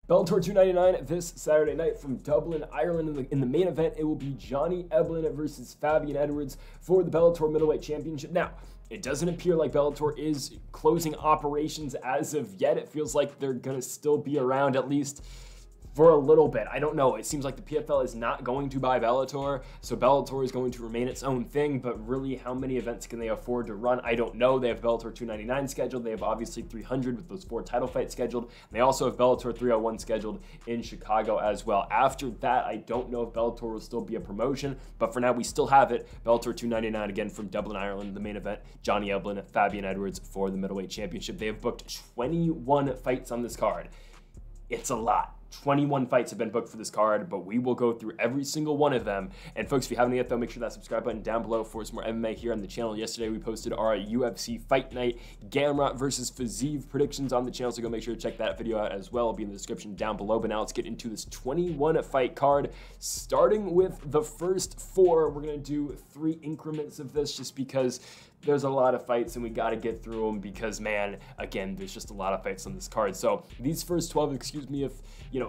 Bellator 299 this Saturday night from Dublin, Ireland. In the main event, it will be Johnny Eblen versus Fabian Edwards for the Bellator Middleweight Championship. Now, it doesn't appear like Bellator is closing operations as of yet. It feels like they're going to still be around at least for a little bit. I don't know. It seems like the PFL is not going to buy Bellator, so Bellator is going to remain its own thing, but really how many events can they afford to run? I don't know. They have Bellator 299 scheduled. They have obviously 300 with those 4 title fights scheduled. They also have Bellator 301 scheduled in Chicago as well. After that, I don't know if Bellator will still be a promotion, but for now we still have it. Bellator 299 again from Dublin, Ireland, the main event. Johnny Eblen, Fabian Edwards for the Middleweight Championship. They have booked 21 fights on this card. It's a lot. 21 fights have been booked for this card, but we will go through every single one of them. And folks, if you haven't yet though, make sure that subscribe button down below for some more MMA here on the channel. Yesterday we posted our UFC Fight Night Gamrot versus Fiziev predictions on the channel, so go make sure to check that video out as well. It'll be in the description down below. But now let's get into this 21 fight card. Starting with the first 4, we're gonna do 3 increments of this just because there's a lot of fights and we got to get through them because, man, again, there's just a lot of fights on this card. So these first 12, excuse me if,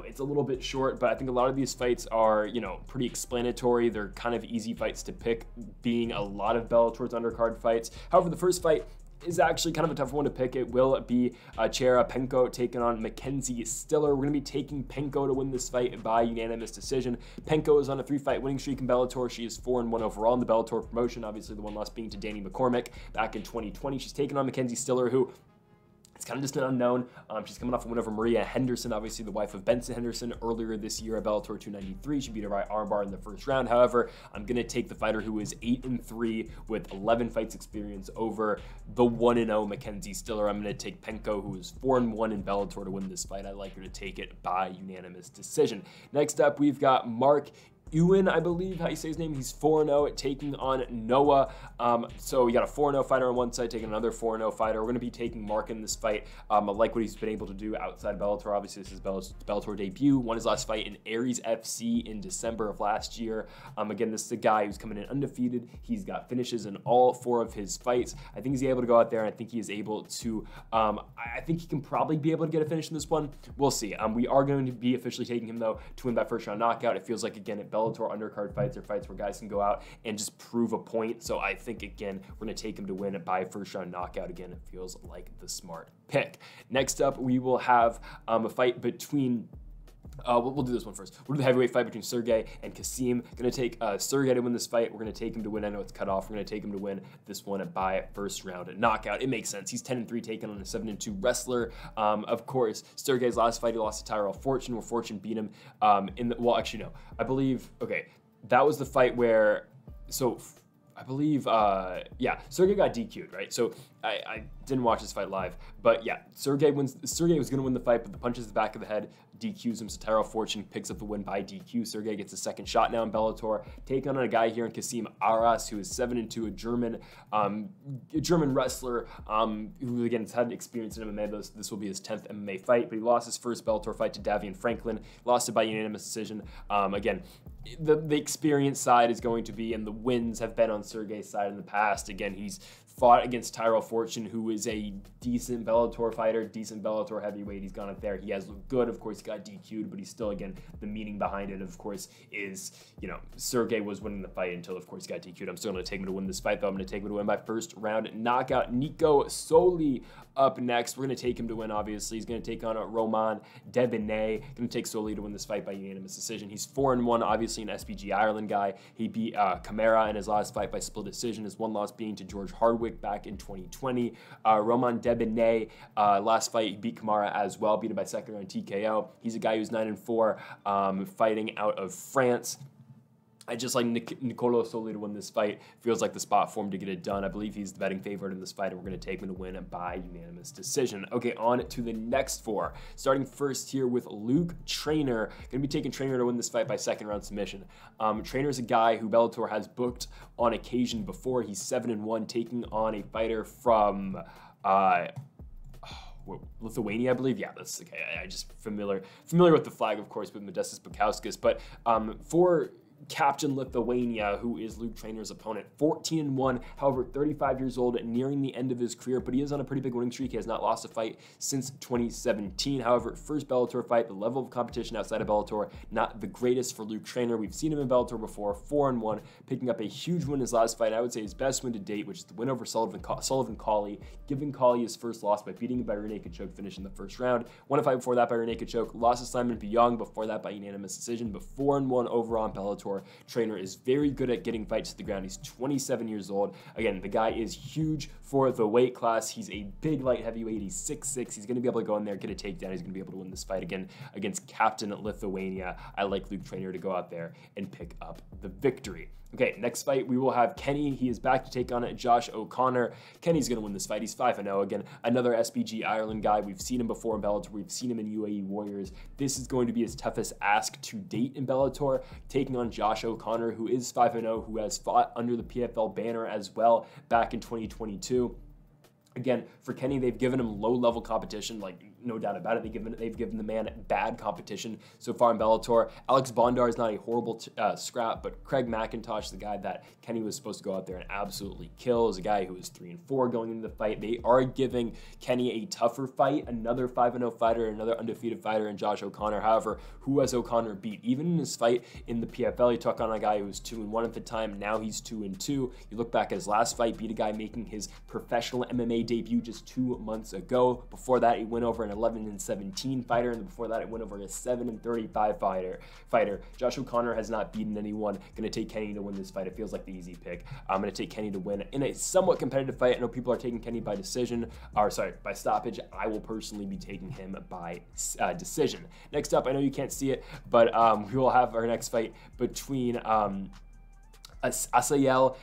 it's a little bit short, but I think a lot of these fights are, pretty explanatory. They're kind of easy fights to pick, being a lot of Bellator's undercard fights. However, the first fight is actually kind of a tough one to pick. It will be Chera Penko taking on Mackenzie Stiller. We're going to be taking Penko to win this fight by unanimous decision. Penko is on a 3-fight winning streak in Bellator. She is 4-1 overall in the Bellator promotion. Obviously, the one loss being to Danny McCormick back in 2020. She's taking on Mackenzie Stiller, who it's kind of just an unknown. She's coming off a win over Maria Henderson, obviously the wife of Benson Henderson, earlier this year at Bellator 293. She beat her by armbar in the first round. However, I'm going to take the fighter who is 8-3 with 11 fights experience over the 1-0 Mackenzie Stiller. I'm going to take Penko, who is 4-1 in Bellator, to win this fight. I like her to take it by unanimous decision. Next up, we've got Mark Ewan, I believe how you say his name. He's 4-0 taking on Noah. So we got a 4-0 fighter on one side taking another 4-0 fighter. We're going to be taking Mark in this fight. I like what he's been able to do outside Bellator. Obviously, this is Bellator debut. Won his last fight in Aries FC in December of last year. Again, this is a guy who's coming in undefeated. He's got finishes in all 4 of his fights. I think he's able to go out there, and I think he is able to, I think he can probably be able to get a finish in this one. We'll see. We are going to be officially taking him, though, to win that first round knockout. It feels like, again, at Bellator undercard fights are fights where guys can go out and just prove a point. So I think, again, we're going to take him to win it by first round knockout. Again, it feels like the smart pick. Next up, we will have a fight between we'll do this one first. We'll do the heavyweight fight between Sergey and Kasim. Going to take Sergey to win this fight. We're going to take him to win. I know it's cut off. We're going to take him to win this one by first round knockout. It makes sense. He's 10-3 taking on a 7-2 wrestler. Of course, Sergey's last fight, he lost to Tyrell Fortune, where Fortune beat him well, actually, no. I believe, okay, that was the fight where, so I believe, yeah, Sergey got DQ'd, right? So I didn't watch this fight live, but yeah, Sergey was going to win the fight, but the punch is the back of the head, DQs him, so Tyrell Fortune picks up the win by DQ. Sergey gets a second shot now in Bellator, taking on a guy here in Kasim Aras, who is 7-2, a German wrestler, who again has had experience in MMA. This will be his 10th MMA fight, but he lost his first Bellator fight to Davian Franklin, lost it by unanimous decision. Again, the experience side is going to be, and the wins have been on Sergey's side in the past. Again, he's fought against Tyrell Fortune, who is a decent Bellator fighter, decent Bellator heavyweight. He's gone up there. He has looked good. Of course, he got DQ'd, but he's still, again, the meaning behind it, of course, is, Sergey was winning the fight until, of course, he got DQ'd. I'm still going to take him to win this fight, though. I'm going to take him to win by first round knockout. Nico Soli up next. We're going to take him to win, obviously. He's going to take on Roman Debene. Going to take Soli to win this fight by unanimous decision. He's 4-1, obviously an SPG Ireland guy. He beat Camara in his last fight by split decision, his one loss being to George Hardwick back in 2020. Roman Debene, last fight, he beat Camara as well, beat him by second round TKO. He's a guy who's 9-4, fighting out of France. I just like Nicolo Soli to win this fight. Feels like the spot for him to get it done. I believe he's the betting favorite in this fight, and we're going to take him to win by unanimous decision. Okay, on to the next 4. Starting first here with Luke Traynor. Going to be taking Traynor to win this fight by second round submission. Trainor's a guy who Bellator has booked on occasion before. He's 7-1, taking on a fighter from Lithuania, I believe. Yeah, that's okay. I just familiar with the flag, of course, with Modestas Bukauskas. But for Captain Lithuania, who is Luke Trainer's opponent. 14-1, however, 35 years old, nearing the end of his career, but he is on a pretty big winning streak. He has not lost a fight since 2017. However, first Bellator fight, the level of competition outside of Bellator, not the greatest for Luke Trainer. We've seen him in Bellator before, 4-1, picking up a huge win in his last fight. I would say his best win to date, which is the win over Queally, giving Queally his first loss by beating him by rear naked choke, finishing the first round. Won a fight before that by rear naked choke, lost to Simon Biong before that by unanimous decision, but 4-1 overall in Bellator. Trainer is very good at getting fights to the ground. He's 27 years old. Again, the guy is huge for the weight class. He's a big light heavyweight. He's 6'6". He's going to be able to go in there, get a takedown. He's going to be able to win this fight again against Captain Lithuania. I like Luke Trainer to go out there and pick up the victory. Okay, next fight, we will have Kenny. He is back to take on Josh O'Connor. Kenny's going to win this fight. He's 5-0. Again, another SBG Ireland guy. We've seen him before in Bellator. We've seen him in UAE Warriors. This is going to be his toughest ask to date in Bellator, taking on Josh O'Connor, who is 5-0, who has fought under the PFL banner as well back in 2022. Again, for Kenny, they've given him low-level competition, like no doubt about it. They've given the man bad competition so far in Bellator. Alex Bondar is not a horrible scrap, but Craig McIntosh, the guy that Kenny was supposed to go out there and absolutely kill, is a guy who is 3-4 going into the fight. They are giving Kenny a tougher fight, another 5-0 fighter, another undefeated fighter in Josh O'Connor. However, who has O'Connor beat? Even in his fight in the PFL, he took on a guy who was 2-1 at the time. Now he's 2-2. You look back at his last fight, beat a guy making his professional MMA debut just 2 months ago. Before that, he went over an 11-17 fighter, and before that, it went over a 7-35 fighter. Josh O'Connor has not beaten anyone. Going to take Kenny to win this fight. It feels like the easy pick. I'm going to take Kenny to win in a somewhat competitive fight. I know people are taking Kenny by decision, or sorry, by stoppage. I will personally be taking him by decision. Next up, I know you can't see it, but we will have our next fight between Asael,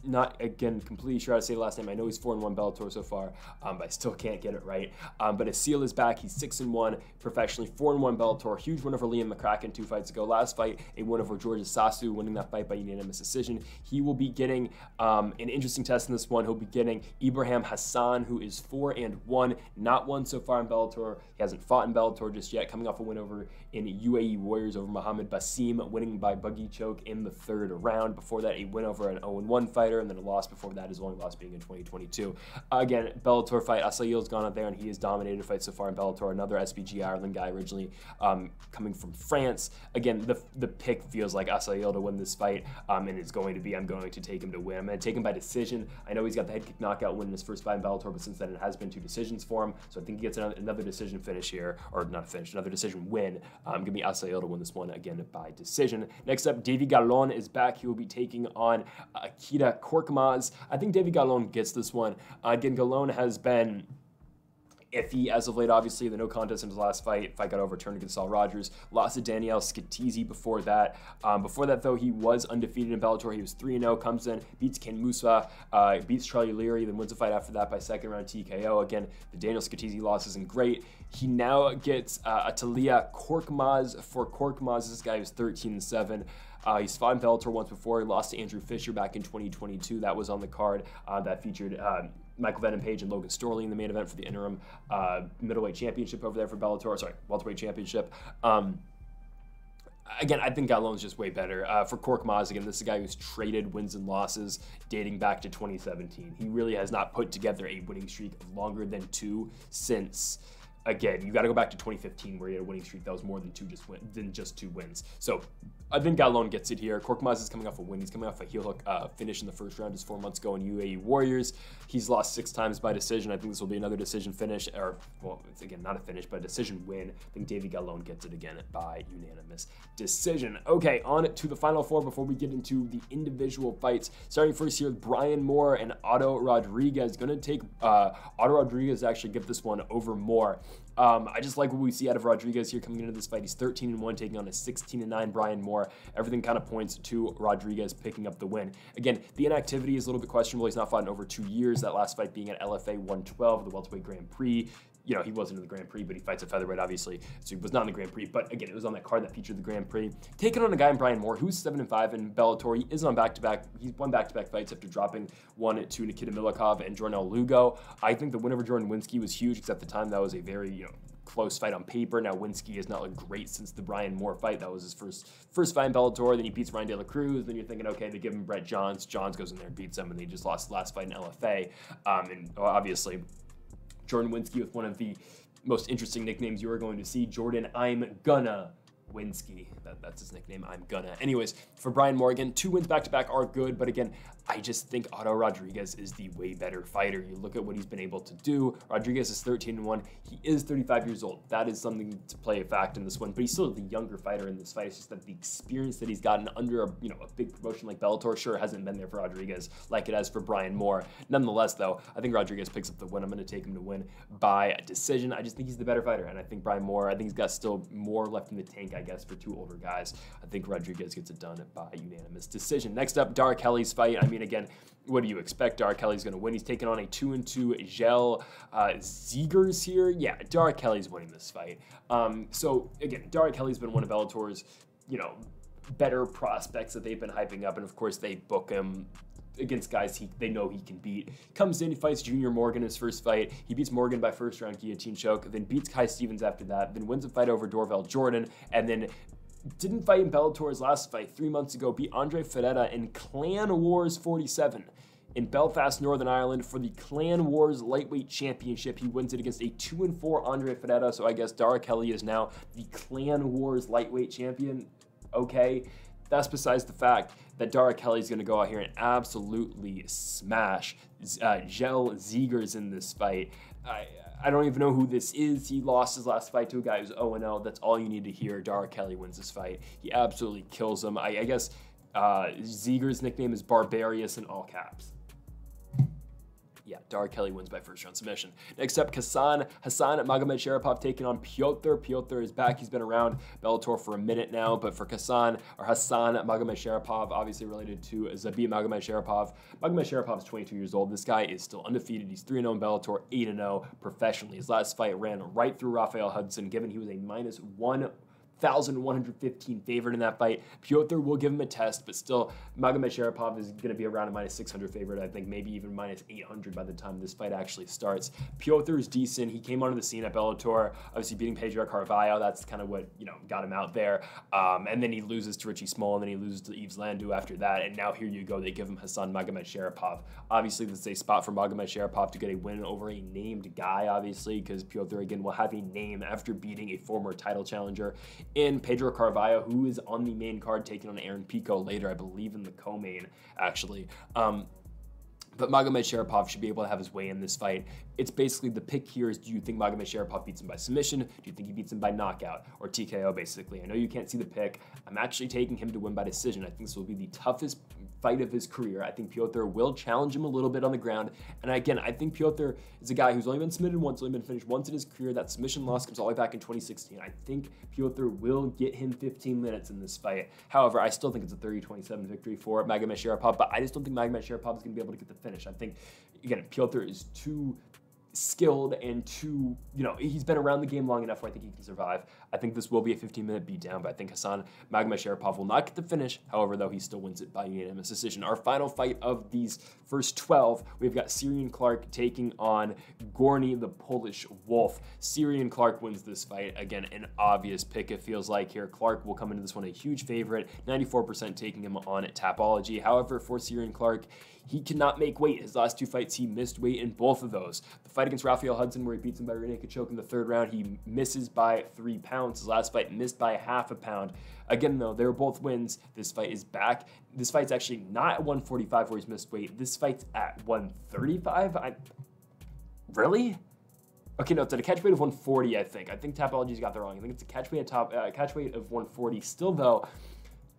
not again completely sure how to say the last name. I know he's 4-1 Bellator so far, but I still can't get it right. But Asael is back. He's 6-1 professionally, 4-1 Bellator. Huge win over Liam McCracken 2 fights ago. Last fight, a win over George Sasu, winning that fight by unanimous decision. He will be getting an interesting test in this one. He'll be getting Ibrahim Hassan, who is 4-1, not won so far in Bellator. He hasn't fought in Bellator just yet, coming off a win over in UAE Warriors over Mohammed Basim, winning by buggy choke in the 3rd round. Before that, a win over an 0-1 fighter, and then a loss before that, his only loss being in 2022. Again, Bellator fight, Asael's gone out there, and he has dominated a fight so far in Bellator. Another SBG Ireland guy, originally coming from France. Again, the pick feels like Asael to win this fight, and it's going to be, I'm going to take him to win. I'm going to take him by decision. I know he's got the head kick knockout win in his first fight in Bellator, but since then it has been 2 decisions for him, so I think he gets another decision finish here, or not finish, another decision win. Give me Asael to win this one, again, by decision. Next up, Davy Gallon is back. He will be taking on Akira Korkmaz. I think Davy Gallon gets this one. Again, Gallon has been iffy as of late, obviously. The no contest in his last fight got overturned against Saul Rogers. Lost to Daniel Skatizi before that. Before that, though, he was undefeated in Bellator. He was 3-0, comes in, beats Ken Musa, beats Charlie Leary, then wins a fight after that by 2nd round TKO. Again, the Daniel Skatizi loss isn't great. He now gets Atalia Korkmaz. For Korkmaz, this guy who's 13-7. He's fought in Bellator once before. He lost to Andrew Fisher back in 2022. That was on the card that featured Michael Venom Page and Logan Storley in the main event for the interim middleweight championship over there for Bellator. Sorry, welterweight championship. Again, I think Gallon's just way better. For Korkmaz, again, this is a guy who's traded wins and losses dating back to 2017. He really has not put together a winning streak of longer than 2 since... Again, you got to go back to 2015 where he had a winning streak that was more than just 2 wins. So I think Gallon gets it here. Korkmaz is coming off a win. He's coming off a heel hook finish in the first round just 4 months ago in UAE Warriors. He's lost 6 times by decision. I think this will be another decision finish, or, well, it's again, not a finish, but a decision win. I think Davy Gallon gets it again by unanimous decision. Okay, on to the final 4 before we get into the individual fights. Starting first here with Brian Moore and Otto Rodriguez. Going to take Otto Rodriguez to actually get this one over Moore. I just like what we see out of Rodriguez here coming into this fight. He's 13-1, taking on a 16-9 Brian Moore. Everything kind of points to Rodriguez picking up the win. Again, the inactivity is a little bit questionable. He's not fought in over 2 years. That last fight being at LFA 112, the welterweight Grand Prix. You know, he wasn't in the Grand Prix, but he fights at featherweight, obviously, so he was not in the Grand Prix. But again, it was on that card that featured the Grand Prix. Taking on a guy in Brian Moore, who's 7-5 in Bellator. He is on back-to-back. He's won back-to-back fights after dropping one to Nikita Milikov and Jornal Lugo. I think the win over Jordan Winsky was huge, because at the time that was a very, close fight on paper. Now, Winski has not looked great since the Brian Moore fight. That was his first fight in Bellator. Then he beats Ryan De La Cruz. Then you're thinking, okay, they give him Brett Johns. Johns goes in there and beats him, and they just lost the last fight in LFA. And obviously, Jordan Winski with one of the most interesting nicknames you are going to see. Jordan, I'm gonna Winski. That's his nickname, I'm gonna. Anyways, for Brian Morgan, 2 wins back-to-back are good, but again, I just think Otto Rodriguez is the way better fighter. You look at what he's been able to do. Rodriguez is 13-1. He is 35 years old. That is something to play a fact in this one, but he's still the younger fighter in this fight. It's just that the experience that he's gotten under a big promotion like Bellator sure hasn't been there for Rodriguez like it has for Brian Moore. Nonetheless, though, I think Rodriguez picks up the win. I'm going to take him to win by a decision. I just think he's the better fighter, and I think Brian Moore, I think he's got still more left in the tank, I guess, for 2 older guys. I think Rodriguez gets it done by unanimous decision. Next up, Chokheli's fight. I mean, again, what do you expect? Chokheli's going to win. He's taking on a 2-2 Gel Zegers here. Yeah, Chokheli's winning this fight. So again, Chokheli's been one of Bellator's, better prospects that they've been hyping up, and of course they book him against guys they know he can beat. Comes in, he fights Junior Morgan his first fight. He beats Morgan by first round guillotine choke, then beats Kai Stevens after that, then wins a fight over Dorvel Jordan, and then didn't fight in Bellator's last fight 3 months ago, beat Andre Ferreira in Clan Wars 47 in Belfast, Northern Ireland for the Clan Wars Lightweight Championship. He wins it against a 2-4 Andre Ferreira, so I guess Chokheli is now the Clan Wars Lightweight Champion. Okay, that's besides the fact that Chokheli is going to go out here and absolutely smash Gel Zegers in this fight. I don't even know who this is. He lost his last fight to a guy who's 0-0. That's all you need to hear. Chokheli wins this fight. He absolutely kills him. I guess Zegers' nickname is Barbarius in all caps. Yeah, Chokheli wins by first round submission. Next up, Hassan Magomedsharipov taking on Piotr. Piotr is back. He's been around Bellator for a minute now, but for Hassan Magomedsharipov, obviously related to Zabit Magomedsharipov. Magomedsharipov is 22 years old. This guy is still undefeated. He's 3-0 in Bellator, 8-0 professionally. His last fight ran right through Rafael Hudson, given he was a minus 1,115 favorite in that fight. Piotr will give him a test, but still, Magomedsharipov is going to be around a minus 600 favorite. I think maybe even minus 800 by the time this fight actually starts. Piotr is decent. He came onto the scene at Bellator, obviously beating Pedro Carvalho. That's kind of what got him out there. And then he loses to Richie Small, and then he loses to Yves Landau after that. And now here you go. They give him Hassan Magomedsharipov. Obviously, this is a spot for Magomedsharipov to get a win over a named guy, obviously, because Piotr again will have a name after beating a former title challenger in Pedro Carvalho, who is on the main card taking on Aaron Pico later, I believe in the co-main, actually. But Magomedsharipov should be able to have his way in this fight. It's basically the pick here is, do you think Magomedsharipov beats him by submission? Do you think he beats him by knockout or TKO, basically? I know you can't see the pick. I'm actually taking him to win by decision. I think this will be the toughest fight of his career. I think Piotr will challenge him a little bit on the ground. And again, I think Piotr is a guy who's only been submitted once, only been finished once in his career. That submission loss comes all the way back in 2016. I think Piotr will get him 15 minutes in this fight. However, I still think it's a 30-27 victory for Magomedsharipov, but I just don't think Magomedsharipov is going to be able to get the finish. I think, again, Piotr is too skilled and too, he's been around the game long enough where I think he can survive. I think this will be a 15-minute beatdown, but I think Hassan Magomedsharipov will not get the finish. However, though, he still wins it by unanimous decision. Our final fight of these first 12, we've got Ciryl Clark taking on Gorny, the Polish Wolf. Ciryl Clark wins this fight. Again, an obvious pick, it feels like here. Clark will come into this one a huge favorite, 94% taking him on at Tapology. However, for Ciryl Clark, he cannot make weight. His last 2 fights, he missed weight in both of those. The fight against Rafael Hudson, where he beats him by rear naked choke in the 3rd round, he misses by 3 pounds. His last fight missed by ½ a pound. Again, though, they were both wins. This fight is back. This fight's actually not at 145 where he's missed weight. This fight's at 135? Really? Okay, no, it's at a catch weight of 140, I think. I think Tapology's got that wrong. I think it's a catch weight of 140. Still, though,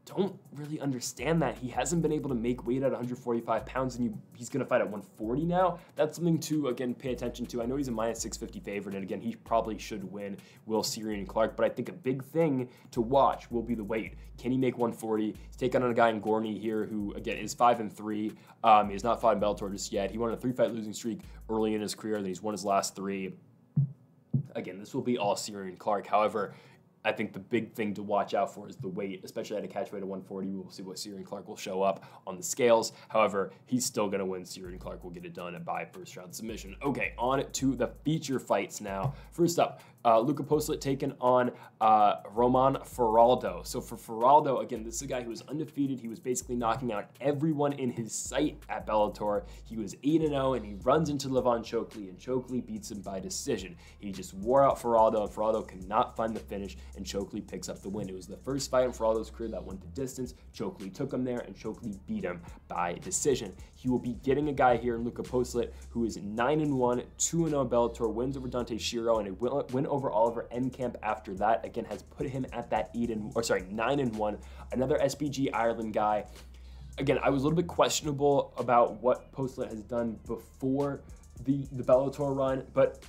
don't really understand that. He hasn't been able to make weight at 145 pounds, and he's going to fight at 140 now. That's something to, again, pay attention to. I know he's a minus 650 favorite, and again, he probably should win Ciryl Clark, but I think a big thing to watch will be the weight. Can he make 140? He's taking on a guy in Gorny here who, again, is 5-3. He has not fought in Bellator just yet. He won a 3-fight losing streak early in his career, then he's won his last 3. Again, this will be all Ciryl Clark. However, I think the big thing to watch out for is the weight, especially at a catch weight of 140. We will see what Ciryl Clark will show up on the scales. However, he's still going to win. Ciryl Clark will get it done by first round submission. Okay, on to the feature fights now. First up, Luka Poclit taking on Roman Faraldo. So for Faraldo, again, this is a guy who was undefeated. He was basically knocking out everyone in his sight at Bellator. He was 8-0, and he runs into Chokheli, and Chokheli beats him by decision. He just wore out Faraldo, and Faraldo could not find the finish, and Chokheli picks up the win. It was the first fight in Faraldo's career that went the distance. Chokheli took him there, and Chokheli beat him by decision. He will be getting a guy here in Luka Poclit who is 9-1, 2-0 Bellator, wins over Dante Shiro, and a win over Oliver Enkamp after that. Again, has put him at that 9-1. Another SBG Ireland guy. Again, I was a little bit questionable about what Poclit has done before the Bellator run, but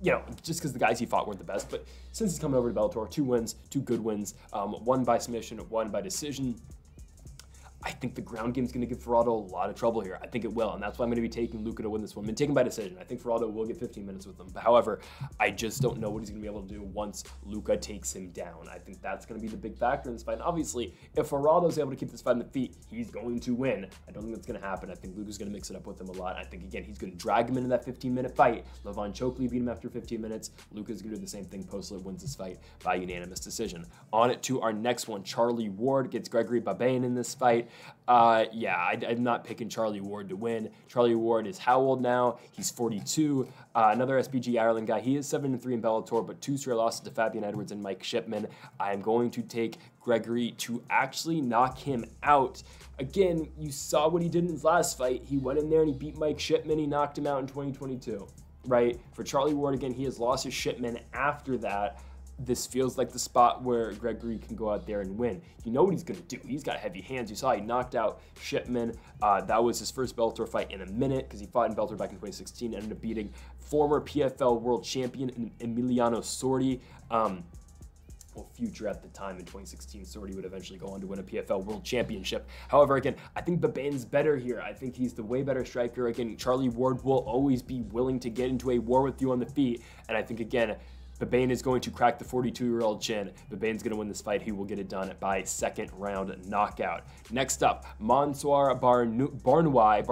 you know, just because the guys he fought weren't the best. But since he's coming over to Bellator, 2 wins, 2 good wins, 1 by submission, 1 by decision. I think the ground game is going to give Faraldo a lot of trouble here. I think it will, and that's why I'm going to be taking Luka to win this one. I'm going to take him by decision. I think Faraldo will get 15 minutes with him. But however, I just don't know what he's going to be able to do once Luka takes him down. I think that's going to be the big factor in this fight. And obviously, if Faraldo's able to keep this fight on the feet, he's going to win. I don't think that's going to happen. I think Luka's going to mix it up with him a lot. I think, again, he's going to drag him into that 15-minute fight. Chokheli beat him after 15 minutes. Luka's going to do the same thing. Poclit wins this fight by unanimous decision. On it to our next one. Charlie Ward gets Gregory Babene in this fight. Yeah, I'm not picking Charlie Ward to win. Charlie Ward is how old now? He's 42. Another SBG Ireland guy. He is 7-3 in Bellator, but 2 straight losses to Fabian Edwards and Mike Shipman. I'm going to take Gregory to actually knock him out. Again, you saw what he did in his last fight. He went in there and he beat Mike Shipman. He knocked him out in 2022, right? For Charlie Ward, again, he has lost his Shipman after that. This feels like the spot where Gregory can go out there and win. You know what he's going to do. He's got heavy hands. You saw he knocked out Shipman. That was his first Bellator fight in a minute because he fought in Bellator back in 2016 and ended up beating former PFL world champion Emiliano Sordi. Well, future at the time in 2016, Sordi would eventually go on to win a PFL World Championship. However, again, I think Babene's better here. I think he's the way better striker. Again, Charlie Ward will always be willing to get into a war with you on the feet. And I think, again, Babene is going to crack the 42-year-old chin. Babene's going to win this fight. He will get it done by second round knockout. Next up, Mansour Barnaoui,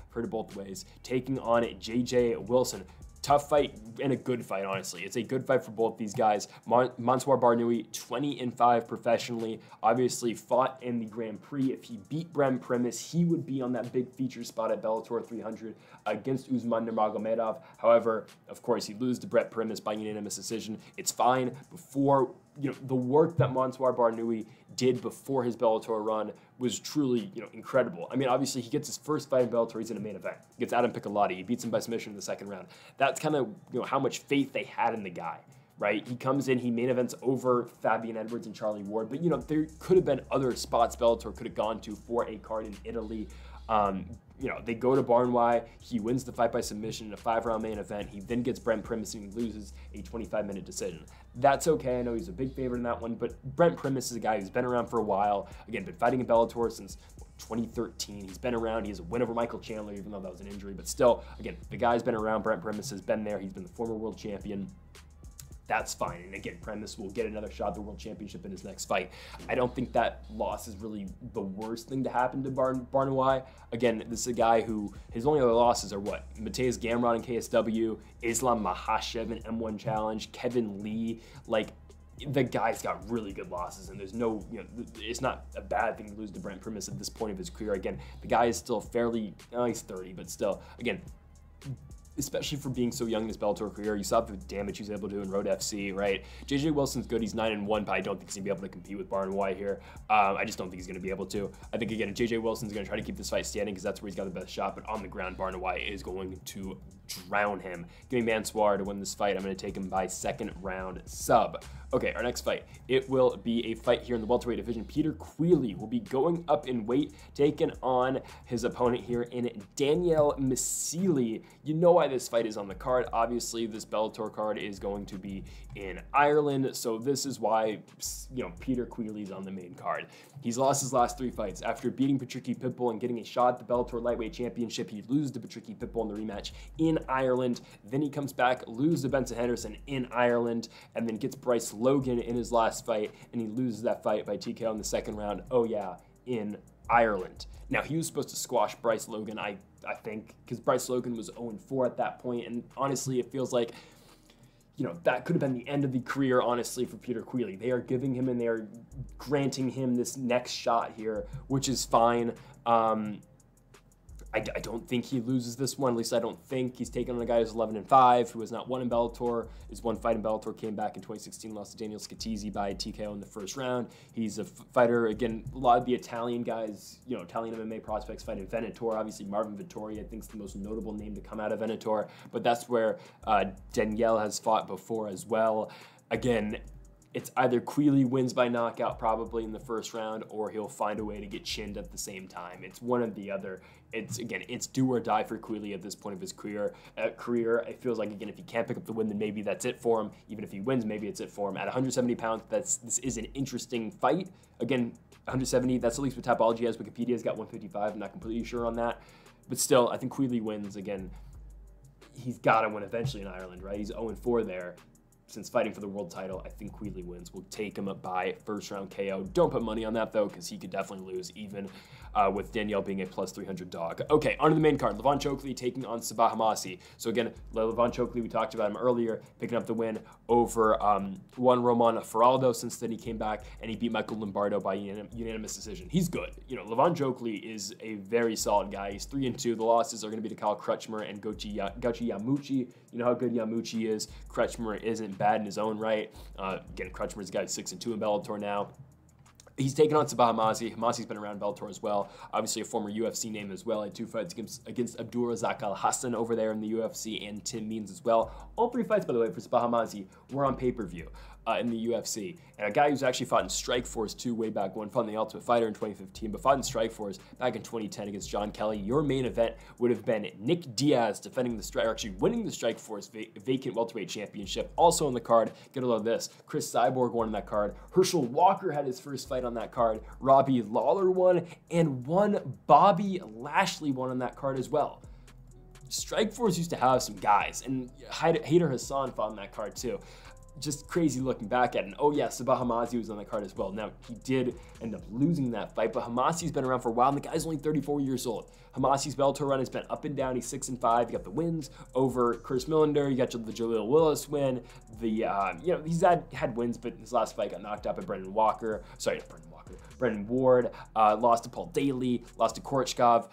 heard it both ways, taking on JJ Wilson. Tough fight and a good fight, honestly. It's a good fight for both these guys. Mansour Barnaoui, 20-5 professionally, obviously fought in the Grand Prix. If he beat Brent Primus, he would be on that big feature spot at Bellator 300 against Usman Nurmagomedov. However, of course, he loses to Brent Primus by unanimous decision. It's fine. Before, the work that Mansour Barnaoui did before his Bellator run was truly, incredible. I mean, obviously, he gets his first fight in Bellator. He's in a main event. He gets Adam Piccolotti. He beats him by submission in the second round. That's kind of, how much faith they had in the guy, right? He comes in, he main events over Fabian Edwards and Charlie Ward. But, there could have been other spots Bellator could have gone to for a card in Italy. They go to Barnaoui. He wins the fight by submission in a 5-round main event. He then gets Brent Primus and he loses a 25-minute decision. That's okay. I know he's a big favorite in that one, but Brent Primus is a guy who's been around for a while. Again, been fighting in Bellator since 2013. He's been around. He has a win over Michael Chandler, even though that was an injury. But still, again, the guy's been around. Brent Primus has been there. He's been the former world champion. That's fine. And again, Primus will get another shot at the world championship in his next fight. I don't think that loss is really the worst thing to happen to Barnaoui. Again, this is a guy who, his only other losses are what? Mateus Gamrot in KSW, Islam Makhachev in M1 Challenge, Kevin Lee. Like, the guy's got really good losses, and there's no, it's not a bad thing to lose to Brent Primus at this point of his career. Again, the guy is still fairly, he's 30, but still, again, especially for being so young in his Bellator career. You saw the damage he was able to do in Road FC, right? JJ Wilson's good. He's 9-1, but I don't think he's going to be able to compete with Barnaoui here. I just don't think he's going to be able to. I think, again, JJ Wilson's going to try to keep this fight standing because that's where he's got the best shot, but on the ground, Barnaoui is going to drown him. Give me Mansour to win this fight. I'm going to take him by second round sub. Okay, our next fight. It will be a fight here in the welterweight division. Peter Queally will be going up in weight, taking on his opponent here in Daniel Miceli. You know why this fight is on the card. Obviously, this Bellator card is going to be in Ireland, so this is why, Peter Queally's on the main card. He's lost his last 3 fights. After beating Patricky Pitbull and getting a shot at the Bellator Lightweight Championship, he loses to Patricky Pitbull in the rematch in Ireland. Then he comes back, loses to Benson Henderson in Ireland, and then gets Bryce Logan in his last fight, and he loses that fight by TKO in the second round. Oh yeah, in Ireland. Now, he was supposed to squash Bryce Logan, I think, because Bryce Logan was 0-4 at that point, and honestly, it feels like you know, that could have been the end of the career, honestly, for Peter Queally. They are giving him and they are granting him this next shot here, which is fine. I don't think he loses this one. At least I don't think. He's taken on a guy who's 11-5, who has not won in Bellator. His one fight in Bellator came back in 2016, lost to Daniel Scatizzi by TKO in the first round. He's a fighter, again, a lot of the Italian guys, you know, Italian MMA prospects fight in Venator. Obviously, Marvin Vettori, I think, is the most notable name to come out of Venator, but that's where Daniel has fought before as well. Again, it's either Queally wins by knockout probably in the first round, or he'll find a way to get chinned at the same time. It's one or the other. It's do or die for Queally at this point of his career. It feels like, again, if he can't pick up the win, then maybe that's it for him. Even if he wins, maybe it's it for him. At 170 pounds, this is an interesting fight. Again, 170, that's at least what Tapology has. Wikipedia's got 155. I'm not completely sure on that. But still, I think Queally wins. Again, he's got to win eventually in Ireland, right? He's 0-4 there. Since fighting for the world title, I think Queally wins. We'll take him by first round KO. Don't put money on that, though, because he could definitely lose, even with Daniel being a plus 300 dog. Okay, on to the main card. Levon Chokheli taking on Sabah Homasi. So again, Levon Chokheli, we talked about him earlier, picking up the win over Juan Roman Faraldo. Since then, he came back and he beat Michael Lombardo by unanimous decision. He's good. You know, Levon Chokheli is a very solid guy. He's 3-2. The losses are going to be to Kyle Crutchmer and Gochi Yamuchi. You know how good Yamuchi is. Crutchmer isn't bad in his own right. Again, Crutchmer's got 6-2 in Bellator now. He's taken on Sabah Homasi. Homasi's been around Bellator as well. Obviously a former UFC name as well. Had 2 fights against Abdulrazak Al-Hassan over there in the UFC, and Tim Means as well. All 3 fights, by the way, for Sabah Homasi were on pay-per-view in the UFC. And a guy who's actually fought in Strikeforce too way back when, fought in the Ultimate Fighter in 2015, but fought in Strikeforce back in 2010 against John Kelly. Your main event would have been Nick Diaz defending the winning the Strikeforce vacant welterweight championship. Also on the card, get a load of this, Chris Cyborg won on that card. Herschel Walker had his first fight on that card. Robbie Lawler won, and Bobby Lashley won on that card as well. Strikeforce used to have some guys, and Haider Hassan fought on that card too. Just crazy looking back at it. And oh yeah, Sabah Homasi was on the card as well. Now, he did end up losing that fight, but Homasi's been around for a while, and the guy's only 34 years old. Homasi's Bellator run has been up and down. He's 6-5. You got the wins over Chris Millender. You got the Jaleel Willis win. You know, he's had wins, but his last fight got knocked out by Brendan Ward. Lost to Paul Daly. Lost to Korchkov.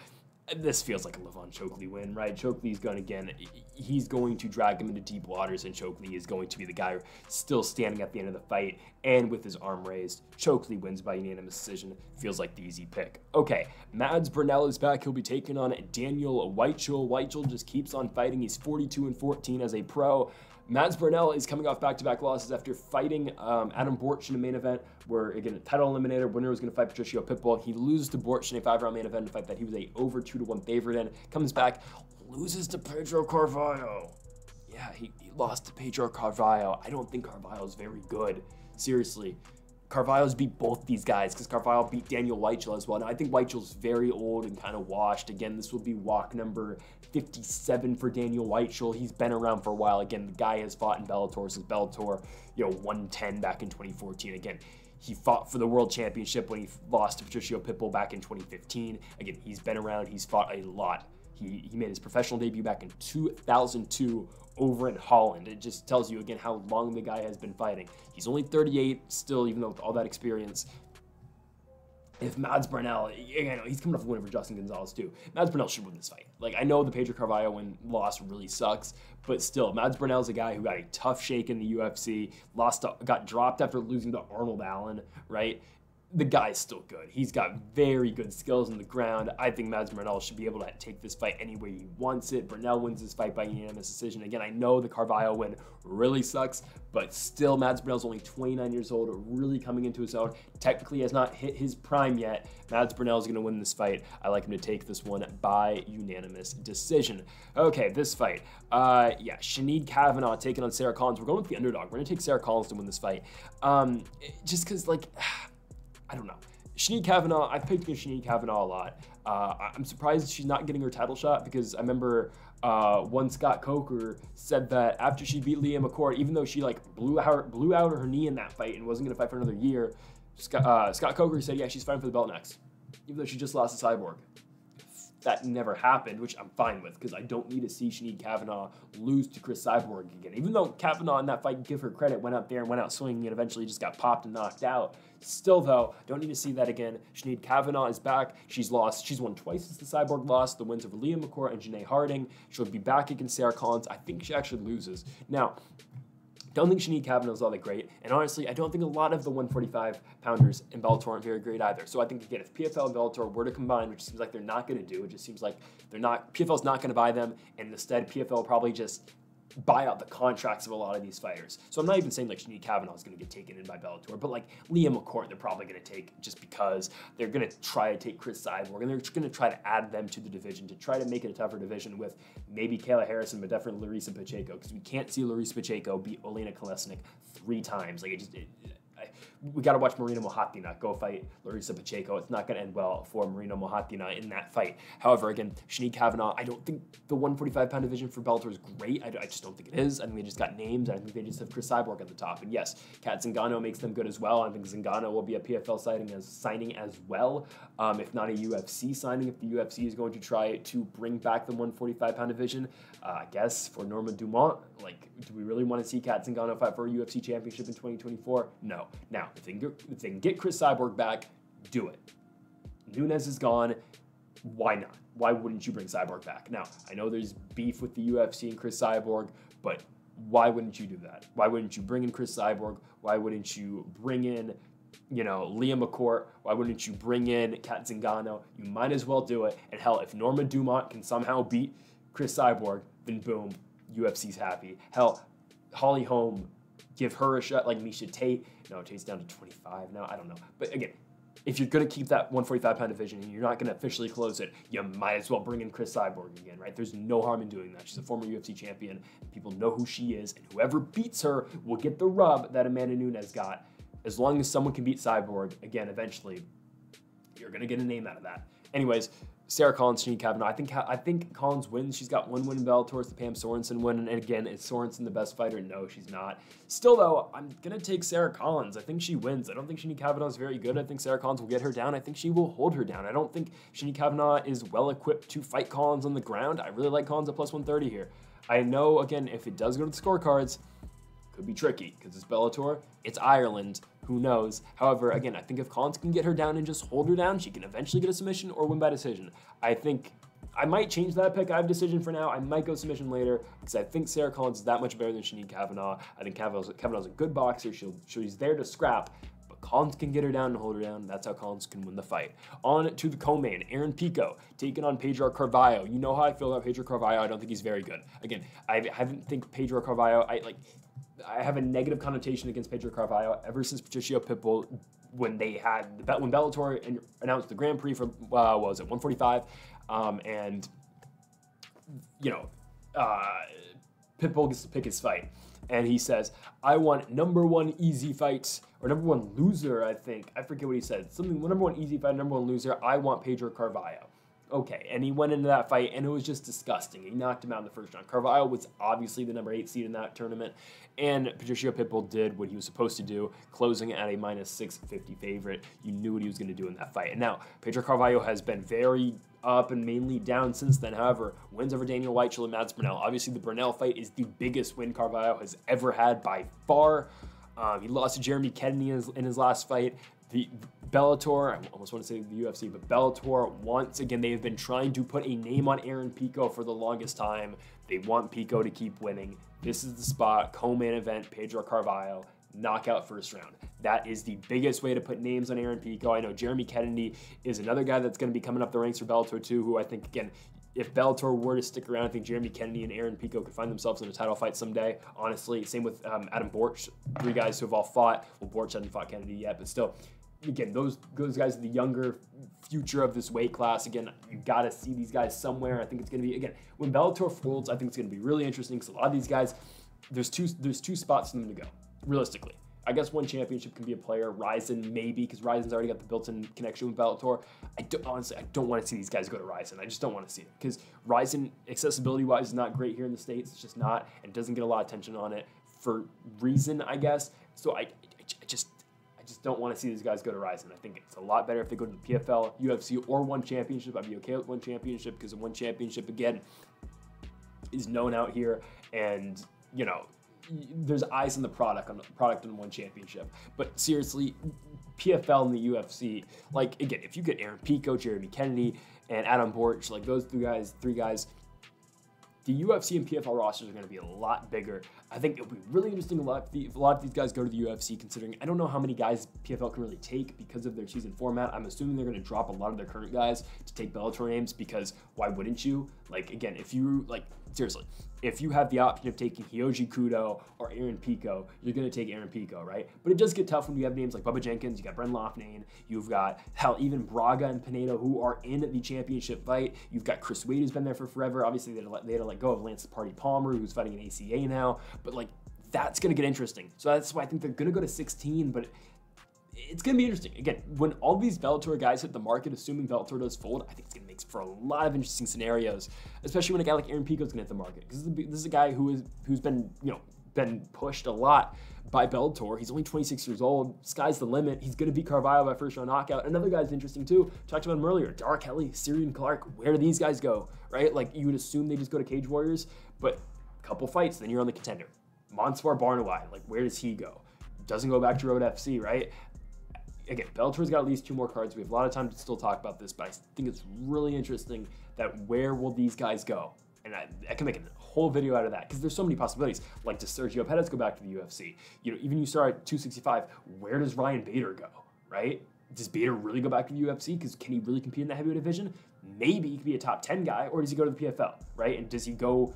This feels like a Levon Chokheli win, right? Chokheli's going again. He's going to drag him into deep waters, and Chokheli is going to be the guy still standing at the end of the fight and with his arm raised. Chokheli wins by unanimous decision. Feels like the easy pick. Okay, Mads Burnell is back. He'll be taking on Daniel Weichel. Weichel just keeps on fighting. He's 42-14 as a pro. Mads Burnell is coming off back-to-back losses after fighting Adam Borch in a main event where, again, a title eliminator. Winner was going to fight Patricio Pitbull. He loses to Borch in a 5-round main event, a fight that he was a over 2-1 favorite in. Comes back, loses to Pedro Carvalho. Yeah, he lost to Pedro Carvalho. I don't think Carvalho's very good. Seriously. Carvalho's beat both these guys because Carvalho beat Daniel Weichel as well. Now, I think Weichel's very old and kind of washed. Again, this will be walk number 57 for Daniel Weichel. He's been around for a while. Again, the guy has fought in Bellator since Bellator, 110 back in 2014. Again, he fought for the World Championship when he lost to Patricio Pitbull back in 2015. Again, he's been around. He's fought a lot. He made his professional debut back in 2002 over in Holland. It just tells you, again, how long the guy has been fighting. He's only 38 still, even though with all that experience. If Mads Burnell, again, he's coming off a win over Justin Gonzalez too. Mads Burnell should win this fight. Like, I know the Pedro Carvalho loss really sucks, but still, Mads Burnell's a guy who got a tough shake in the UFC, got dropped after losing to Arnold Allen, right? The guy's still good. He's got very good skills on the ground. I think Mads Burnell should be able to take this fight any way he wants it. Burnell wins this fight by unanimous decision. Again, I know the Carvalho win really sucks, but still, Mads Burnell's only 29 years old, really coming into his own. Technically has not hit his prime yet. Mads Burnell's going to win this fight. I like him to take this one by unanimous decision. Okay, this fight. Sinead Kavanagh taking on Sarah Collins. We're going with the underdog. We're going to take Sarah Collins to win this fight. Just because, like, I don't know. Sinead Kavanagh, I've picked Sinead Kavanagh a lot. I'm surprised she's not getting her title shot because I remember one Scott Coker said that after she beat Leah McCord, even though she blew out her knee in that fight and wasn't going to fight for another year, Scott Coker said, yeah, she's fighting for the belt next, even though she just lost to Cyborg. that never happened, which I'm fine with, because I don't need to see Sinead Kavanagh lose to Chris Cyborg again. Even though Kavanagh in that fight, give her credit, went up there and went out swinging and eventually just got popped and knocked out. Still, though, don't need to see that again. Sinead Kavanagh is back. She's won twice since the Cyborg lost. The wins over Leah McCourt and Janae Harding. She'll be back against Sarah Collins. I think she actually loses. Now, don't think Sinead Kavanagh is all that great, and honestly, I don't think a lot of the 145-pounders in Bellator aren't very great either. So I think, again, if PFL and Bellator were to combine, which seems like they're not going to do, it just seems like PFL's not going to buy them, and instead PFL will probably just buy out the contracts of a lot of these fighters. So I'm not even saying like Sinead Kavanagh is going to get taken in by Bellator, but like Leah McCourt, they're probably going to take just because they're going to try to take Chris Cyborg, and they're going to try to add them to the division to try to make it a tougher division with maybe Kayla Harrison, but definitely Larissa Pacheco, because we can't see Larissa Pacheco beat Olena Kolesnik 3 times. Like we got to watch Marina Mohatina go fight Larissa Pacheco. It's not going to end well for Marina Mohatina in that fight. However, again, Sinead Kavanagh, I don't think the 145-pound division for Bellator is great. I just don't think it is. I think they just got names. I think they just have Chris Cyborg at the top. And yes, Kat Zingano makes them good as well. I think Zingano will be a PFL signing as well, if not a UFC signing, if the UFC is going to try to bring back the 145-pound division. I guess for Norma Dumont, like, do we really want to see Kat Zingano fight for a UFC championship in 2024? No. Now, if they can get Chris Cyborg back, do it. Nunes is gone. Why not? Why wouldn't you bring Cyborg back? Now, I know there's beef with the UFC and Chris Cyborg, but why wouldn't you do that? Why wouldn't you bring in Chris Cyborg? Why wouldn't you bring in, Leah McCourt? Why wouldn't you bring in Kat Zingano? You might as well do it. And hell, if Norma Dumont can somehow beat Chris Cyborg, then boom, UFC's happy. Hell, Holly Holm, give her a shot, like Miesha Tate. No, Tate's down to 25 now. I don't know. But again, if you're going to keep that 145-pound division and you're not going to officially close it, you might as well bring in Chris Cyborg again, right? There's no harm in doing that. She's a former UFC champion. People know who she is, and whoever beats her will get the rub that Amanda Nunes got. As long as someone can beat Cyborg, again, eventually, you're going to get a name out of that. Anyways, Sarah Collins, Sinead Kavanagh. I think Collins wins. She's got one win in Bellator. It's the Pam Sorensen win. And again, is Sorensen the best fighter? No, she's not. Still, though, I'm going to take Sarah Collins. I think she wins. I don't think Sinead Kavanagh is very good. I think Sarah Collins will get her down. I think she will hold her down. I don't think Sinead Kavanagh is well-equipped to fight Collins on the ground. I really like Collins at plus 130 here. I know, again, if it does go to the scorecards, could be tricky because it's Bellator, it's Ireland, who knows. However, again, I think if Collins can get her down and just hold her down, she can eventually get a submission or win by decision. I think I might change that pick. I have decision for now. I might go submission later because I think Sarah Collins is that much better than Sinead Kavanagh. I think Kavanagh's a good boxer. She's there to scrap, but Collins can get her down and hold her down. That's how Collins can win the fight. On to the co-main, Aaron Pico taking on Pedro Carvalho. You know how I feel about Pedro Carvalho. I don't think he's very good. Again, I haven't think Pedro Carvalho. I have a negative connotation against Pedro Carvalho ever since Patricio Pitbull, when Bellator announced the Grand Prix for what was it, 145, and Pitbull gets to pick his fight, and he says, "I want number one easy fight or number one loser." I forget what he said. Something number one easy fight, number one loser. I want Pedro Carvalho. Okay, and he went into that fight, and it was just disgusting. He knocked him out in the first round. Carvalho was obviously the number 8 seed in that tournament, and Patricio Pitbull did what he was supposed to do, closing at a minus 650 favorite. You knew what he was going to do in that fight. And now, Pedro Carvalho has been very up and mainly down since then. However, wins over Daniel Weichel and Mads Burnell. Obviously, the Burnell fight is the biggest win Carvalho has ever had by far. He lost to Jeremy Kennedy in his last fight. The Bellator, I almost want to say the UFC, but Bellator, once again, they have been trying to put a name on Aaron Pico for the longest time. They want Pico to keep winning. This is the spot, co-main event, Pedro Carvalho, knockout first round. That is the biggest way to put names on Aaron Pico. I know Jeremy Kennedy is another guy that's going to be coming up the ranks for Bellator too, who I think, again, if Bellator were to stick around, I think Jeremy Kennedy and Aaron Pico could find themselves in a title fight someday, honestly. Same with Adam Borch, 3 guys who have all fought. Well, Borch hasn't fought Kennedy yet, but still, again, those guys are the younger future of this weight class. Again, you got to see these guys somewhere. I think it's going to be, again, when Bellator folds, I think it's going to be really interesting because a lot of these guys, there's two spots for them to go, realistically. I guess one championship can be a player. Rizin, maybe, because Rizin's already got the built-in connection with Bellator. Honestly, I don't want to see these guys go to Rizin. I just don't want to see it because Rizin, accessibility-wise, is not great here in the States. It's just not, and doesn't get a lot of attention on it for reason, I guess. So I just just don't want to see these guys go to Ryzen. I think it's a lot better if they go to the PFL, UFC, or one championship. I'd be okay with one championship because the one championship, again, is known out here, and, you know, there's eyes on the product on one championship. But seriously, PFL and the UFC, like, again, if you get Aaron Pico, Jeremy Kennedy, and Adam Borch, like those three guys, the UFC and PFL rosters are going to be a lot bigger. I think it'll be really interesting. A lot of these guys go to the UFC, considering I don't know how many guys PFL can really take because of their season format. I'm assuming they're going to drop a lot of their current guys to take Bellator names, because why wouldn't you? Like, again, if you, like, seriously, if you have the option of taking Hyoji Kudo or Aaron Pico, you're going to take Aaron Pico, right? But it does get tough when you have names like Bubba Jenkins, you got Bren Loughnane, you've got, hell, even Braga and Pinedo, who are in the championship fight. You've got Chris Wade, who's been there for forever. Obviously, they had to let go of Lance Party Palmer, who's fighting in ACA now. But, like, that's going to get interesting. So that's why I think they're going to go to 16, but it's going to be interesting. Again, when all these Bellator guys hit the market, assuming Bellator does fold, I think it's going to make for a lot of interesting scenarios, especially when a guy like Aaron Pico is going to hit the market. Because this is a guy who's been, you know, been pushed a lot by Bellator. He's only 26 years old. Sky's the limit. He's going to beat Carvalho by first round knockout. Another guy's interesting too. Talked about him earlier. Chokheli, Syrian Clark. Where do these guys go, right? Like, you would assume they just go to Cage Warriors, but a couple fights, then you're on the contender. Monsvar Barnaoui, like, where does he go? Doesn't go back to Road FC, right? Again, Bellator's got at least 2 more cards. We have a lot of time to still talk about this, but I think it's really interesting that where will these guys go? And I can make a whole video out of that, because there's so many possibilities. Like, does Sergio Pettis go back to the UFC? You know, even you start at 265, where does Ryan Bader go, right? Does Bader really go back to the UFC? Because can he really compete in the heavyweight division? Maybe he could be a top 10 guy, or does he go to the PFL, right? And does he go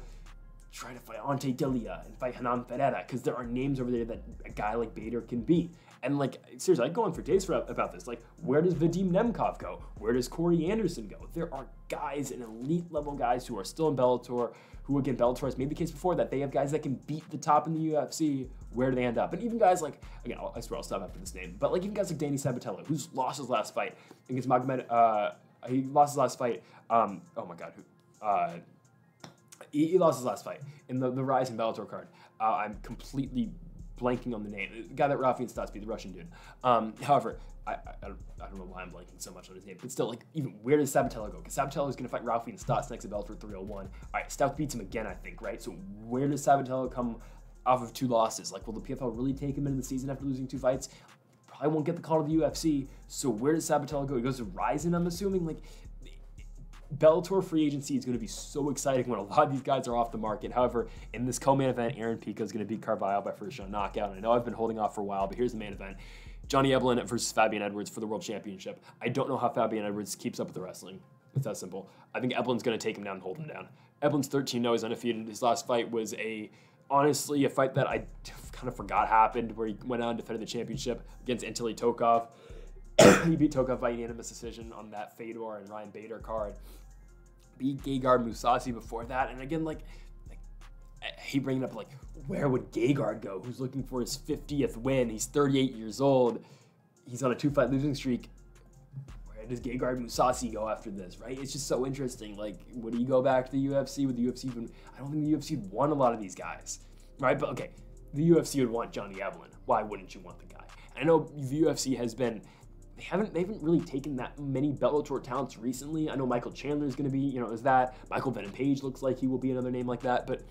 try to fight Ante Delia and fight Hanan Ferreira? Because there are names over there that a guy like Bader can beat. And, like, seriously, I go on for days about this. Like, where does Vadim Nemkov go? Where does Corey Anderson go? There are guys, and elite-level guys, who are still in Bellator, who, again, Bellator has made the case before that they have guys that can beat the top in the UFC. Where do they end up? And even guys like, again, I swear I'll stop after this name, but, like, even guys like Danny Sabatello, who's lost his last fight against Magomed, he lost his last fight, oh my God, he lost his last fight in the Rising Bellator card. I'm completely blanking on the name. The guy that Rafi Stats beat, the Russian dude. However, I don't know why I'm blanking so much on his name, but still, like, even where does Sabatello go? Because Sabatello is going to fight Rafi and Stats next at Bellator 301. All right, Stats beats him again, I think, right? So where does Sabatello come off of 2 losses? Like, will the PFL really take him into the season after losing 2 fights? Probably won't get the call to the UFC. So where does Sabatello go? He goes to Ryzen, I'm assuming. Like, Bellator free agency is going to be so exciting when a lot of these guys are off the market. However, in this co-main event, Aaron Pico is going to beat Carvalho by first round knockout. And I know I've been holding off for a while, but here's the main event. Johnny Eblen versus Fabian Edwards for the World Championship. I don't know how Fabian Edwards keeps up with the wrestling. It's that simple. I think Eblen's going to take him down and hold him down. Eblen's 13-0. He's undefeated. His last fight was honestly a fight that I kind of forgot happened, where he went out and defended the championship against Anatoly Tokov. He beat Tokov by unanimous decision on that Fedor and Ryan Bader card. Beat Gegard Mousasi before that, and again, like he bringing up, like, where would Gegard go, who's looking for his 50th win? He's 38 years old. He's on a 2-fight losing streak. Where does Gegard Mousasi go after this, right? It's just so interesting. Like, would he go back to the UFC? Would the UFC even... I don't think the UFC would want a lot of these guys, right? But, okay, the UFC would want Johnny Eblen. Why wouldn't you want the guy? And I know the UFC has been... They haven't really taken that many Bellator talents recently. I know Michael Chandler is going to be, you know, is that. Michael Venom Page looks like he will be another name like that. But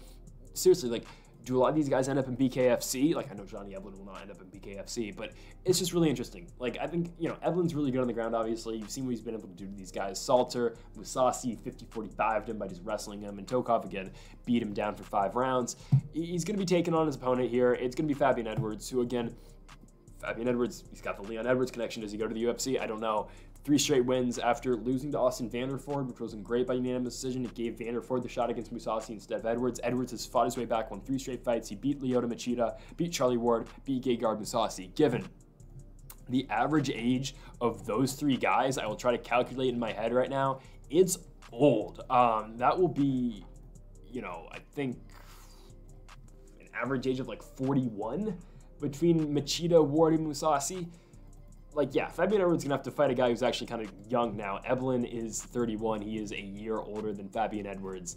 seriously, like, do a lot of these guys end up in BKFC? Like, I know Johnny Eblen will not end up in BKFC, but it's just really interesting. Like, I think, you know, Eblen's really good on the ground, obviously. You've seen what he's been able to do to these guys. Salter, Mousasi 50-45'd him by just wrestling him, and Tokov, again, beat him down for 5 rounds. He's going to be taking on his opponent here. It's going to be Fabian Edwards, who, again... Fabian Edwards, he's got the Leon Edwards connection. Does he go to the UFC? I don't know. 3 straight wins after losing to Austin Vanderford, which wasn't great by unanimous decision. It gave Vanderford the shot against Mousasi instead of Edwards. Edwards has fought his way back, won 3 straight fights. He beat Lyoto Machida, beat Charlie Ward, beat Gegard Mousasi. Given the average age of those 3 guys, I will try to calculate in my head right now, it's old. That will be, you know, I think an average age of like 41. Between Machida, Ward, and Mousasi. Like, yeah, Fabian Edwards is going to have to fight a guy who's actually kind of young now. Eblen is 31. He is a year older than Fabian Edwards.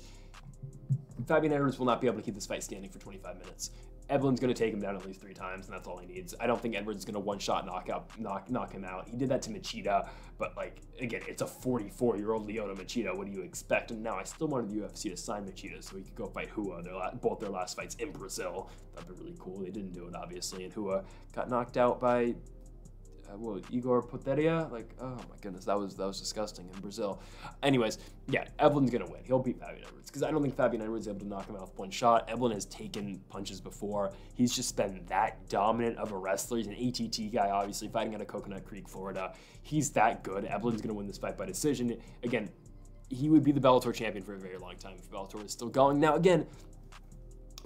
Fabian Edwards will not be able to keep this fight standing for 25 minutes. Eblen's going to take him down at least 3 times, and that's all he needs. I don't think Edwards is going to one-shot knock him out. He did that to Machida, but, like, again, it's a 44-year-old Lyoto Machida. What do you expect? And now I still wanted the UFC to sign Machida so he could go fight Hua, both their last fights in Brazil. That'd be really cool. They didn't do it, obviously, and Hua got knocked out by... Igor Poteria, like, oh my goodness, that was disgusting in Brazil. Anyways, yeah, Eblen's gonna win. He'll beat Fabian Edwards because I don't think Fabian Edwards is able to knock him out with one shot. Eblen has taken punches before. He's just been that dominant of a wrestler. He's an ATT guy, obviously, fighting out of Coconut Creek, Florida. He's that good. Eblen's gonna win this fight by decision. Again, he would be the Bellator champion for a very long time if Bellator is still going. Now, again,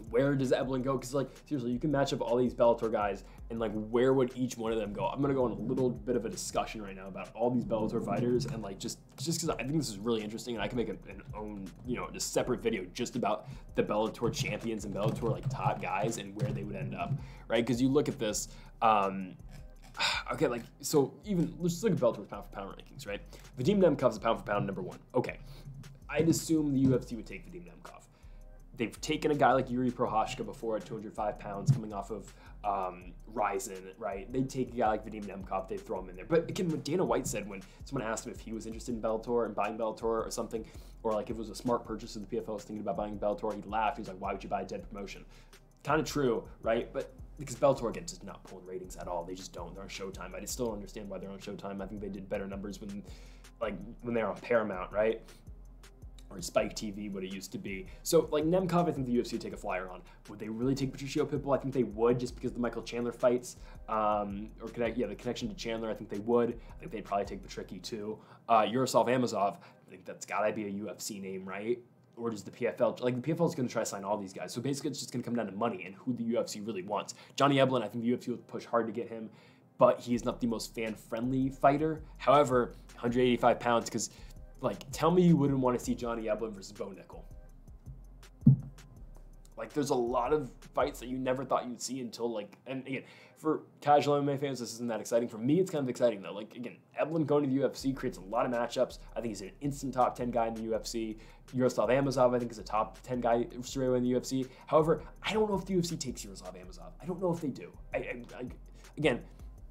where does Eblen go? Because, like, seriously, you can match up all these Bellator guys, and, like, where would each one of them go? I'm going to go on a little bit of a discussion right now about all these Bellator fighters, and, like, just because I think this is really interesting, and I can make an own, you know, a separate video just about the Bellator champions and Bellator, like, top guys and where they would end up, right? Because you look at this, okay, like, so even, let's just look at Bellator's pound-for-pound rankings, right? Vadim Nemkov's a pound-for-pound #1. Okay, I'd assume the UFC would take Vadim Nemkov. They've taken a guy like Yuri Prohashka before at 205 pounds coming off of Ryzen, right? They'd take a guy like Vadim Nemkov, they'd throw him in there. But again, what Dana White said when someone asked him if he was interested in Bellator and buying Bellator or something, or like if it was a smart purchase of the PFL was thinking about buying Bellator, he'd laugh. He's like, why would you buy a dead promotion? Kind of true, right? But because Bellator, again, just not pulling ratings at all. They just don't. They're on Showtime. I still don't understand why they're on Showtime. I think they did better numbers when they were on Paramount, right? Or Spike TV, what it used to be. So, like, Nemkov, I think the UFC would take a flyer on. Would they really take Patricio Pitbull? I think they would, just because of the Michael Chandler fights, the connection to Chandler, I think they would. I think they'd probably take Patricky, too. Yaroslav Amosov, I think that's gotta be a UFC name, right? Or does the PFL, like, the PFL is gonna try to sign all these guys. So basically, it's just gonna come down to money and who the UFC really wants. Johnny Eblen, I think the UFC would push hard to get him, but he is not the most fan-friendly fighter. However, 185 pounds, because... like, tell me you wouldn't want to see Johnny Eblen versus Bo Nickel. Like, there's a lot of fights that you never thought you'd see until, like, and again, for casual MMA fans, this isn't that exciting. For me, it's kind of exciting, though. Like, again, Eblen going to the UFC creates a lot of matchups. I think he's an instant top 10 guy in the UFC. Yaroslav Amosov, I think, is a top 10 guy straight away in the UFC. However, I don't know if the UFC takes Yaroslav Amosov. I don't know if they do. Again,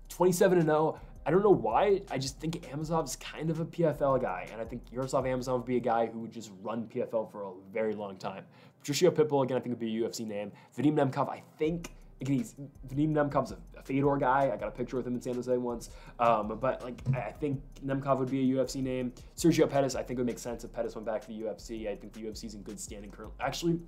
27-0. I don't know why. I just think Amosov's kind of a PFL guy, and I think Yaroslav Amosov would be a guy who would just run PFL for a very long time. Patricio Pitbull, again, I think would be a UFC name. Vadim Nemkov, I think, again, Vadim Nemkov's a Fedor guy. I got a picture with him in San Jose once. But, like, I think Nemkov would be a UFC name. Sergio Pettis, I think it would make sense if Pettis went back to the UFC. I think the UFC's in good standing currently. Actually,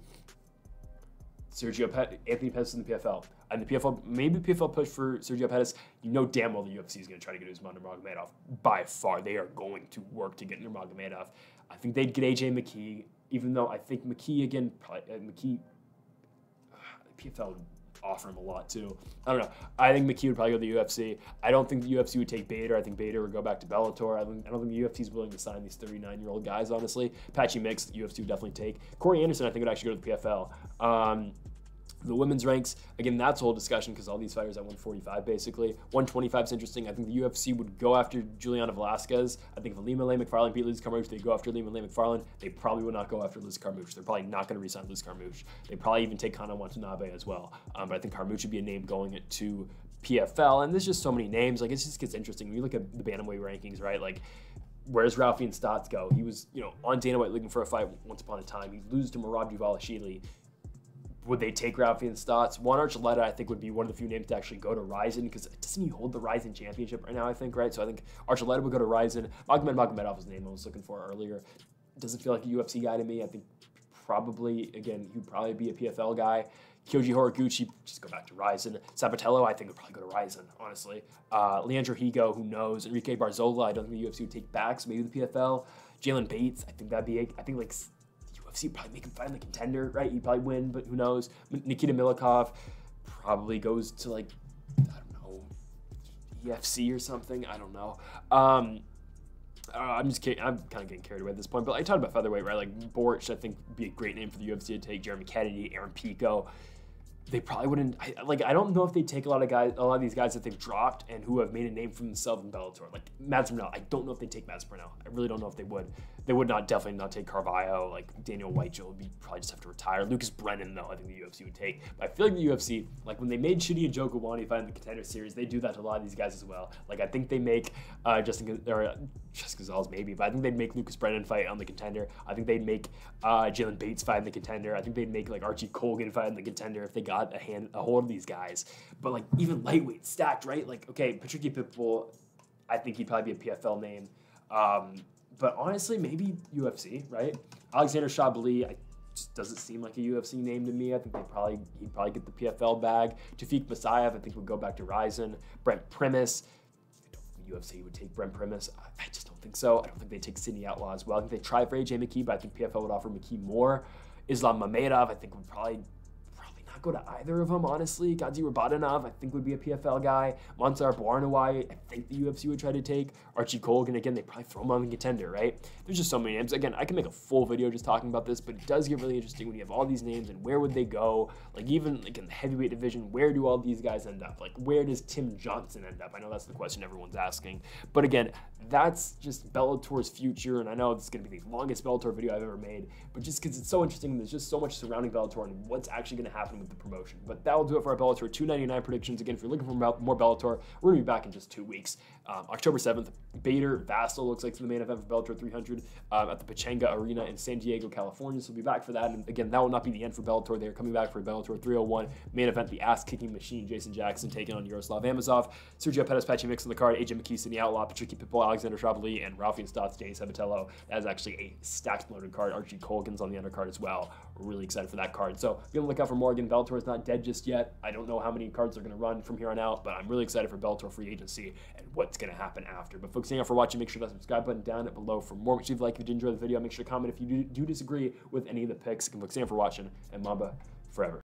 Anthony Pettis in the PFL. And the PFL, maybe the PFL push for Sergio Pettis. You know damn well the UFC is going to try to get Usman Nurmagomedov. By far, they are going to work to get Nurmagomedov. I think they'd get AJ McKee, even though I think McKee, again, PFL would offer him a lot too. I don't know. I think McKee would probably go to the UFC. I don't think the UFC would take Bader. I think Bader would go back to Bellator. I don't think the UFC is willing to sign these 39-year-old guys, honestly. Patchy Mix, the UFC would definitely take. Corey Anderson, I think, would actually go to the PFL. The women's ranks, again, that's a whole discussion because all these fighters at 145, basically. 125 is interesting. I think the UFC would go after Juliana Velasquez. I think if Lima Lay McFarlane beat Liz Carmouche, they'd go after Lima Lay McFarlane. They probably would not go after Liz Carmouche. They're probably not going to re-sign Liz Carmouche. They'd probably even take Kana Watanabe as well. But I think Carmouche would be a name going to PFL. And there's just so many names. Like, it just gets interesting. When you look at the Bantamweight rankings, right? Like, where's Raufeon Stotts go? He was, on Dana White looking for a fight once upon a time. He loses to Merab Dvalishvili. Would they take Raufeon Stotts? Juan Archuleta, I think, would be one of the few names to actually go to Ryzen, because doesn't he hold the Ryzen championship right now, I think, right? So I think Archuleta would go to Ryzen. Magomedov was the name I was looking for earlier. Doesn't feel like a UFC guy to me. I think probably, again, he'd probably be a PFL guy. Kyoji Horiguchi, just go back to Ryzen. Sabatello, I think, would probably go to Ryzen, honestly. Leandro Higo, who knows? Enrique Barzola, I don't think the UFC would take back, so maybe the PFL. Jalen Bates, I think that'd be, like, UFC would probably make him finally contender, right? He'd probably win, but who knows? Nikita Milikov probably goes to, like, I don't know, EFC or something. I don't know. I'm just kidding. I'm kind of getting carried away at this point. But I talked about featherweight, right? Like, Borch, I think, would be a great name for the UFC to take. Jeremy Kennedy, Aaron Pico. they probably wouldn't. I don't know if they take a lot of these guys that they've dropped and who have made a name for themselves in Bellator. Like Mads Burnell, I don't know if they take Mads Burnell. I really don't know if they would. They would definitely not take Carvalho. Like Daniel Weichel would be probably just have to retire. Lucas Brennan, though, I think the UFC would take. But I feel like the UFC, like when they made Shitty and Joe Kawani fight in the Contender Series, they do that to a lot of these guys as well. Like I think they make Justin Gonzalez maybe, but I think they'd make Lucas Brennan fight on the Contender. I think they'd make Jalen Bates fight in the Contender. I think they'd make like Archie Colgan fight in the Contender if they got a hold of these guys. But like even lightweight stacked, right? Like okay, Patricky Pitbull, I think he'd probably be a PFL name. But honestly, maybe UFC, right? Alexander Chablis, just doesn't seem like a UFC name to me. I think he'd probably get the PFL bag. Tafik Masayev, I think would go back to Ryzen. Brent Primus, I don't think UFC would take Brent Primus. I just don't think so. I don't think they'd take Sydney Outlaw as well. I think they'd try for AJ McKee, but I think PFL would offer McKee more. Islam Mamedov, I think would probably not go to either of them, honestly. Gadzi Rabadanov, I think would be a PFL guy. Monsar Barnaoui, I think the UFC would try to take. Archie Colgan, again, they probably throw him on the Contender, right? There's just so many names. Again, I can make a full video just talking about this, but it does get really interesting when you have all these names and where would they go? Like even like in the heavyweight division, where do all these guys end up? Like where does Tim Johnson end up? I know that's the question everyone's asking. But again, that's just Bellator's future, and I know this is going to be the longest Bellator video I've ever made, but just because it's so interesting, there's just so much surrounding Bellator and what's actually going to happen with the promotion. But that will do it for our Bellator 299 predictions. Again, if you're looking for more Bellator, we're going to be back in just 2 weeks. October 7th, Bader Vassal looks like it's the main event for Bellator 300 at the Pechanga Arena in San Diego, California. So we'll be back for that. And again, that will not be the end for Bellator. They're coming back for Bellator 301 main event, the ass-kicking machine, Jason Jackson taking on Yaroslav Amosov, Sergio Pettis, Patchy Mix on the card, AJ McKee, Sydney Outlaw, Patricky Pitbull, Alexander Chablis, and Ralphie Stotts, Danny Sabatello. That is actually a stacked loaded card. Archie Colgan's on the undercard as well. We're really excited for that card. So be on the lookout for more. Again, Bellator is not dead just yet. I don't know how many cards are going to run from here on out, but I'm really excited for Bellator free agency and what's going to happen after. But folks, thank you for watching. Make sure that subscribe button down below for more. Make sure you like if you did enjoy the video. Make sure to comment if you do disagree with any of the picks. And folks, thank you for watching, and Mamba forever.